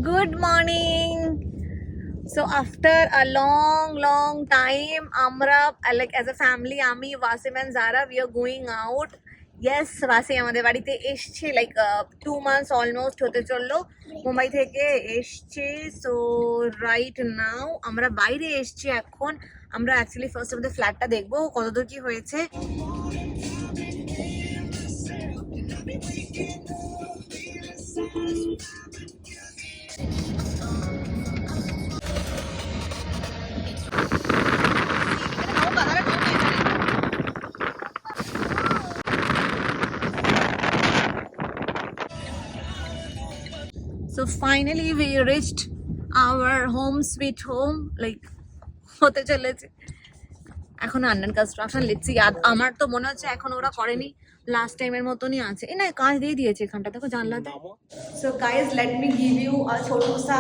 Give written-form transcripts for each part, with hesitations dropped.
Good morning. So after a long time, Amra, like as a family, Ami, Wasim and Zara, we are going out. Yes, Wasim আমাদের বাড়িতে এসছে like 2 months almost হতে চললো মুম্বাই থেকে এসছে। So right now আমরা বাইরে এসছি এখন। আমরা actually first আমাদের ফ্ল্যাটটা দেখবো কতদূর কি হয়েছে। So finally we reached our home sweet home, like হতে চলেছে। এখন আন্ডার কনস্ট্রাকশন লিখছি। আমার তো মনে হচ্ছে এখন ওরা করেনি, লাস্ট টাইমের মতনই আছে। এই না কাজ দিয়ে দিয়েছে এখানটা, দেখো জানলাতে। So guys let me give you a ছোট সা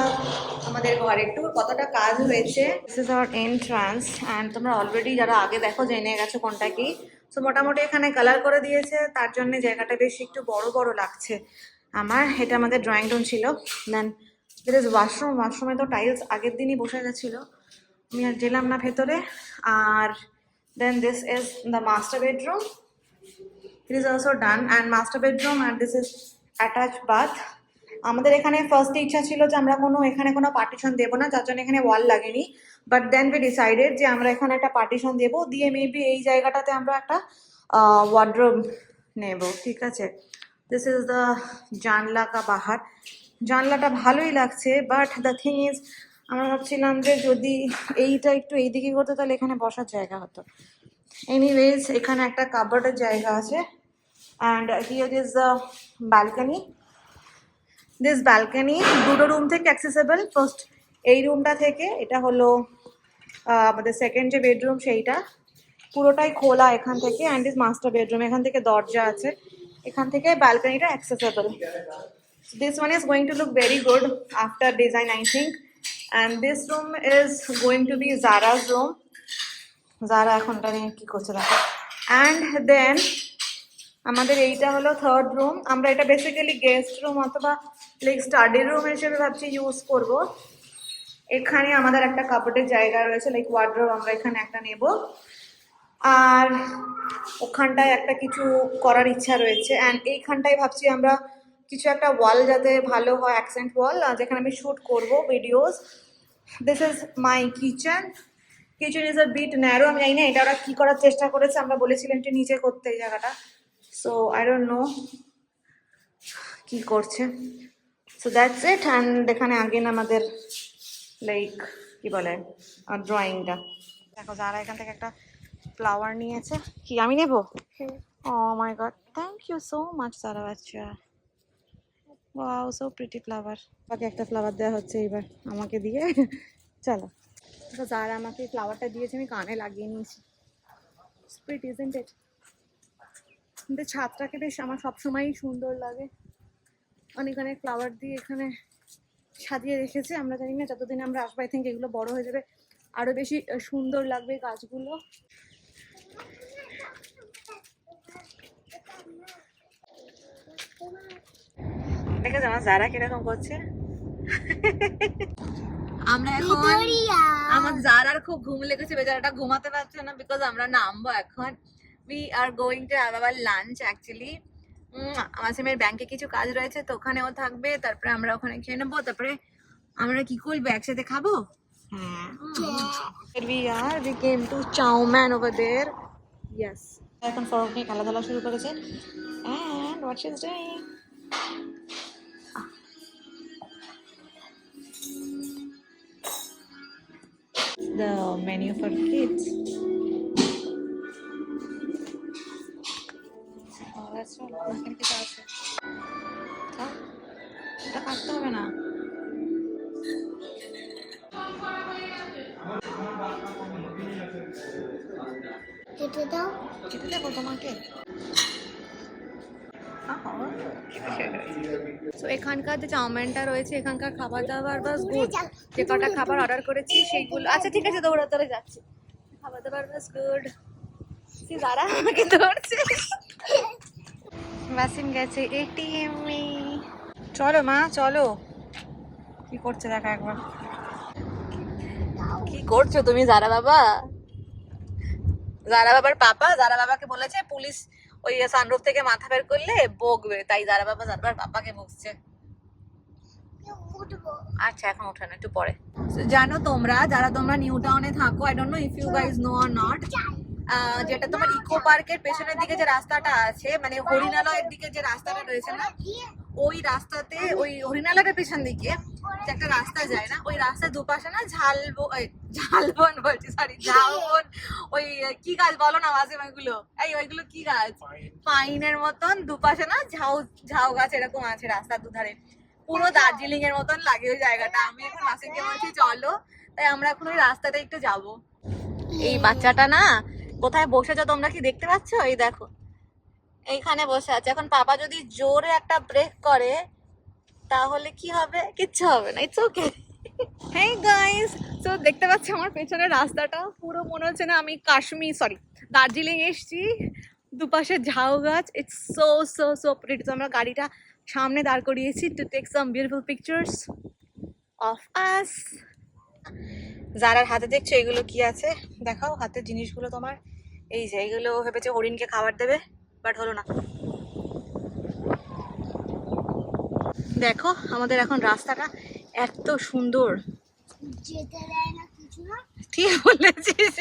আমাদের ঘরের ট্যুর, কতটা কাজ হয়েছে। This is our entrance and তোমরা অলরেডি যারা আগে দেখো জেনে গেছো কোনটা কি। সো মোটামুটি এখানে কালার করে দিয়েছে, তার জন্য জায়গাটা বেশ একটু বড় বড় লাগছে আমার। এটা আমাদের ড্রয়িং রুম ছিল। দেন দিস ইজ ওয়াশরুম। ওয়াশরুমে তো টাইলস আগের দিনই বসে গেছিলো, আমি আর গেলাম না ভেতরে। আর then this is the master bedroom. It is also done and master bedroom and this is attached bath. আমাদের এখানে ফার্স্ট ইচ্ছা ছিল যে আমরা এখানে কোনো পার্টিশন দেবো না, যার জন্য এখানে ওয়াল লাগেনি। বাট দেন উই ডিসাইডেড যে আমরা এখানে একটা পার্টিশন দেবো, দিয়ে মেবি এই জায়গাটাতে আমরা একটা ওয়ার্ডরোব নেব। ঠিক আছে, দিস ইজ দ্য জানলা কা বাহার। জানলাটা ভালোই লাগছে, বাট দ্য থিং ইজ আমরা ভাবছিলাম যে যদি এইটা একটু এইদিকে করতো তাহলে এখানে বসার জায়গা হতো। এনিওয়েজ এখানে একটা কাপড়ের জায়গা আছে and here is the balcony. This balcony দুটো রুম থেকে অ্যাক্সেসেবল। ফার্স্ট এই রুমটা থেকে, এটা হলো আমাদের সেকেন্ড যে বেডরুম সেইটা পুরোটাই খোলা এখান থেকে। অ্যান্ড ইজ মাস্টার বেডরুম, এখান থেকে দরজা আছে, এখান থেকে ব্যালকনিটা accessible. This one is going to look very good after design, I think. And this room is going to be Zara's room. Zara এখন এটা নিয়ে কি করছে দেখো। And then আমাদের এইটা হলো থার্ড রুম। আমরা এটা বেসিক্যালি গেস্ট রুম অথবা লাইক স্টাডি রুম হিসেবে ভাবছি ইউজ করব। এখানে আমাদের একটা কাপড়ের জায়গা রয়েছে, লাইক ওয়ার্ডরোব আমরা এখানে একটা নেব। আর ওখানটায় একটা কিছু করার ইচ্ছা রয়েছে। অ্যান্ড এইখানটায় ভাবছি আমরা কিছু একটা ওয়াল যাতে ভালো হয়, অ্যাকসেন্ট ওয়াল, যেখানে আমি শ্যুট করব videos. This is my kitchen. Kitchen is a bit narrow. আমি জানি না এটা ওরা কী করার চেষ্টা করেছে, আমরা বলেছিলাম একটু নিচে করতে এই জায়গাটা। সো আই ডোন্ট নো কী করছে। So that's it. অ্যান্ড এখানে আগেন আমাদের লাইক কী বলে ড্রয়িংটা দেখো। যারা এখান থেকে একটা ফ্লাওয়ার নিয়েছে, কি আমি নেব? Oh my god, thank you so much Sara বাচ্চা। Wow, so pretty flower. বাকি একটা ফ্লাওয়ার দেওয়া হচ্ছে এইবার আমাকে দিয়ে। চলো, তো যারা আমাকে ফ্লাওয়ারটা দিয়েছে আমি কানে লাগিয়ে নিয়েছি। Pretty isn't it? কিন্তু ছাদটাকে বেশ আমার সবসময়ই সুন্দর লাগে। অনেক অনেক ফ্লাওয়ার দিয়ে এখানে সাজিয়ে রেখেছে। আমরা জানি না যতদিন আমরা আসবো আই থিঙ্ক এগুলো বড় হয়ে যাবে, আরও বেশি সুন্দর লাগবে গাছগুলো। দেখেছো আমার যারা কিরকম করছে। আমরা এখন, আমার যারার খুব ঘুম লেগেছে, বেচারাটা ঘুমাতে পারছে না বিকজ আমরা নামবো এখন। We are going to have our lunch actually. ওয়াসিমের ব্যাংকে কিছু কাজ রয়েছে তো ওখানেও থাকবে, তারপরে আমরা ওখানে খেয়ে নেবো, তারপরে আমরা কি করবো একসাথে খাবো। হ্যাঁ, we came to Chowman over there. Yes, এখন ফরক নিয়ে খেলাধুলা শুরু করেছে। And what she's doing, the menu for kids. Oh, that's all. Nothing to ask. এটা কাটতে হবে না। কেটে দাও, কেটে দেবো তোমাকে। তো এখানকার যে চাউমিনটা রয়েছে, এখানকার খাবার দাবার বাস গুড। যে কটা খাবার অর্ডার করেছি সেইগুলো, আচ্ছা ঠিক আছে দৌড়াতে যাচ্ছি। খাবার দাবার বাস গুড। যারা আমাকে ধরছে। ওয়াসিম গেছে এটিএম এ। চলো মা চলো, কি করছে দেখা একবার। কি করছো তুমি জারা বাবা? জারা বাবার পাপা জারা বাবাকে বলেছে পুলিশ ওই সানরুফ থেকে মাথা বের করলে বকবে, তাই জারা বাবা জারা বাবার পাপাকে বকছে। আচ্ছা এখন ওঠে না, একটু পরে। জানো তোমরা যারা তোমরা নিউ টাউনে থাকো, I don't know if you guys know or not, যেটা তোমার ইকো পার্কের পেছনের দিকে যে রাস্তাটা আছে, মানে হরিণালয়ের দিকে যে রাস্তাটা রয়েছে না, ওই রাস্তাতে ওই হরিণালয়ের পেছন দিকে যে একটা রাস্তা যায় না, ওই রাস্তার দুপাশে না ঝালবন বলছি, সরি ঝাউবন, ওই কি গাছ বলো না মাঝে ওইগুলো, এই ওইগুলো কি গাছ, পাইনের মতন দুপাশে না ঝাউ গাছ এরকম আছে রাস্তার দুধারে। পুরো দার্জিলিং এর মতন লাগে ওই জায়গাটা। আমি এখন মাসিকে বলছি চলো, তাই আমরা এখন ওই রাস্তাটা একটু যাবো। এই বাচ্চাটা না কোথায় বসেছো তোমরা কি দেখতে পাচ্ছ? এই দেখো এইখানে বসে আছে। এখন পাপা যদি জোরে একটা ব্রেক করে তাহলে কি হবে? কিচ্ছু হবে না, ইটস ওকে। হেই গাইস, তো দেখতে পাচ্ছি আমার পেছনের রাস্তাটা পুরো মনে হচ্ছে না আমি দার্জিলিং এসছি। দুপাশে ঝাউ গাছ, it's so so so pretty. তো আমরা গাড়িটা সামনে দাঁড় করিয়েছি to take some beautiful pictures of us. যারার হাতে দেখছো এগুলো কি আছে দেখাও, হাতের জিনিসগুলো তোমার। এই যে এগুলো ভেবেছে হরিণকে খাবার দেবে, বাট হলো না। দেখো আমাদের এখন রাস্তাটা এত সুন্দর, ঠিক বলেছিস।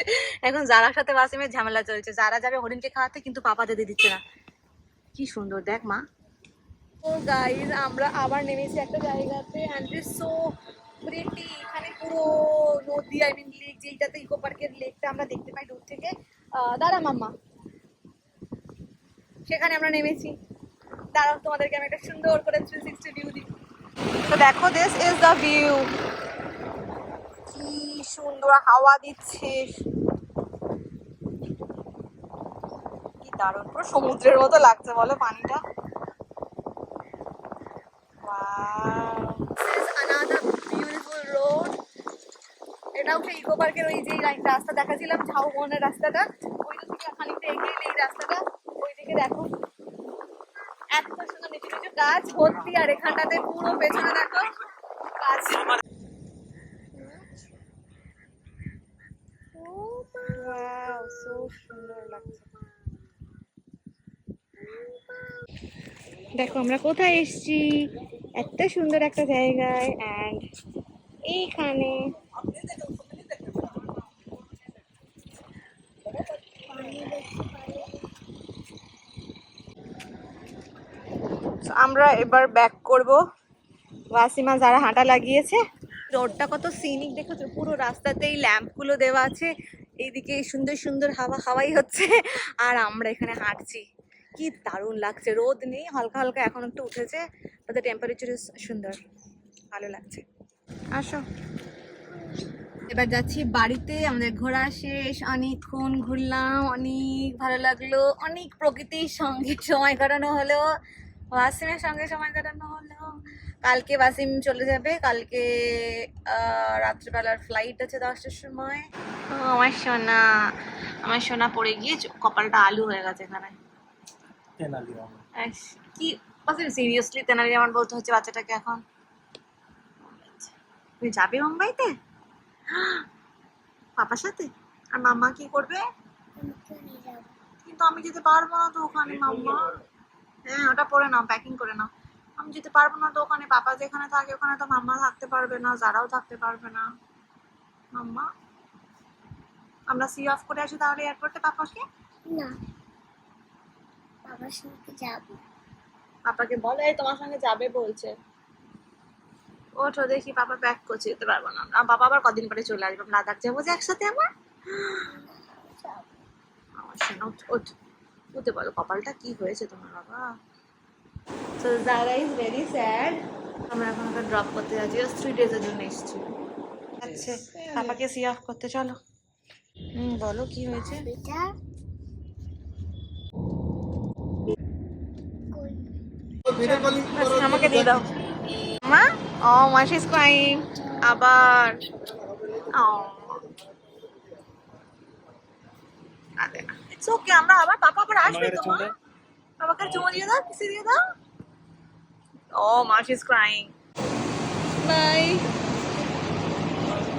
এখন যারার সাথে ওয়াসিমের ঝামেলা চলছে, যারা যাবে হরিণকে খাওয়াতে কিন্তু পাপা যেতে দিচ্ছে না। কি সুন্দর দেখ মা। ও গাইস, আমরা আবার নেমেছি একটা জায়গাতে, এন্ড ইটস সো প্রিটি। এখানে পুরো নদী, আই মিন লেক, যেটাতে ইকো পার্কের লেকটা আমরা দেখতে পাই দূর থেকে। দাঁড়া মাম্মা, সেখানে আমরা নেমেছি। দাঁড়াও তোমাদেরকে আমি একটা সুন্দর করে 360 ভিউ দিই। তো দেখো, দিস ইজ দ্য ভিউ। কি সুন্দর হাওয়া দিচ্ছে, কি দারুণ, পুরো সমুদ্রের মতো লাগছে বলো পানিটা। Wow. This is another beautiful road. এটাও সেই ইকো পার্কের ওই যে রাস্তা দেখাছিলাম, ঝাউবনের রাস্তাটা, ওই দিকে খানিকটা এগিয়ে এই রাস্তাটা, ওইদিকে দেখো এত সুন্দর নিচু নিচু গাছ ভর্তি, আর এখানটাতে পুরো পেছনে দেখো গাছ। Wow, so সুন্দর লাগছে। দেখো আমরা কোথায় এসেছি, এত সুন্দর একটা জায়গায়। এন্ড এইখানে আমরা এবার ব্যাক করব। ওয়াসিমা যারা হাঁটা লাগিয়েছে, রোডটা কত সিনিক দেখেছো, পুরো রাস্তাতেই ল্যাম্প গুলো দেওয়া আছে, এইদিকে সুন্দর সুন্দর হাওয়াই হচ্ছে, আর আমরা এখানে হাঁটছি। কি দারুণ লাগছে, রোদ নেই, হালকা হালকা এখন একটু উঠেছে, তাতে টেম্পারেচার সুন্দর, ভালো লাগছে। আসো এবার যাচ্ছি বাড়িতে। আমাদের ঘোরা শেষ, অনেকক্ষণ ঘুরলাম, অনেক ভালো লাগলো, অনেক প্রকৃতির সঙ্গে সময় কাটানো হলো, ওয়াসিমের সঙ্গে সময় কাটানো হলো। কালকে ওয়াসিম চলে যাবে, কালকে রাত্রিবেলার ফ্লাইট আছে 10টার সময়। আমার সোনা পড়ে গিয়ে কপালটা আলু হয়ে গেছে এখানে। কি সিরিয়াসলি তেনালি আমার বলতে হচ্ছে বাচ্চাটাকে। এখন তুমি যাবে মুম্বাইতে পাপার সাথে, আর মাম্মা কি করবে? কিন্তু আমি যেতে পারবো না তো ওখানে মাম্মা। হ্যাঁ ওটা পরে নাও, প্যাকিং করে নাও। আমি যেতে পারবো না তো ওখানে, পাপা যেখানে থাকে ওখানে তো মাম্মা থাকতে পারবে না, যারাও থাকতে পারবে না। মাম্মা আমরা সি অফ করে আসি তাহলে এয়ারপোর্টে পাপাকে। না, বাবার সঙ্গে যাব। পাপাকে বলো এই তোমার সঙ্গে যাবে বলছে। ওঠো দেখি, পাপা প্যাক করছে, যেতে পারবো না। বাবা আবার কদিন পরে চলে আসবে, লাদাখ যাবো যে একসাথে আবার। আমার শোনা ওঠ, উঠতে বলো, কপালটা কি হয়েছে তোমার বাবা। So Zara is very sad. আমরা এখন ওকে ড্রপ করতে যাচ্ছি, জাস্ট 3 days এর জন্য এসেছি। আচ্ছা পাপাকে সি অফ করতে চলো। বলো কি হয়েছে। আমাকে দিয়ে দাও মা। ও মা, শি ইজ ক্রাইং আবার। ইটস ওকে, আমরা আবার, পাপা আবার আসবে তো মা। বাবাকে চুমো দিয়ে দাও, কিসে দিয়ে দাও। ও মা, শি ইজ ক্রাইং।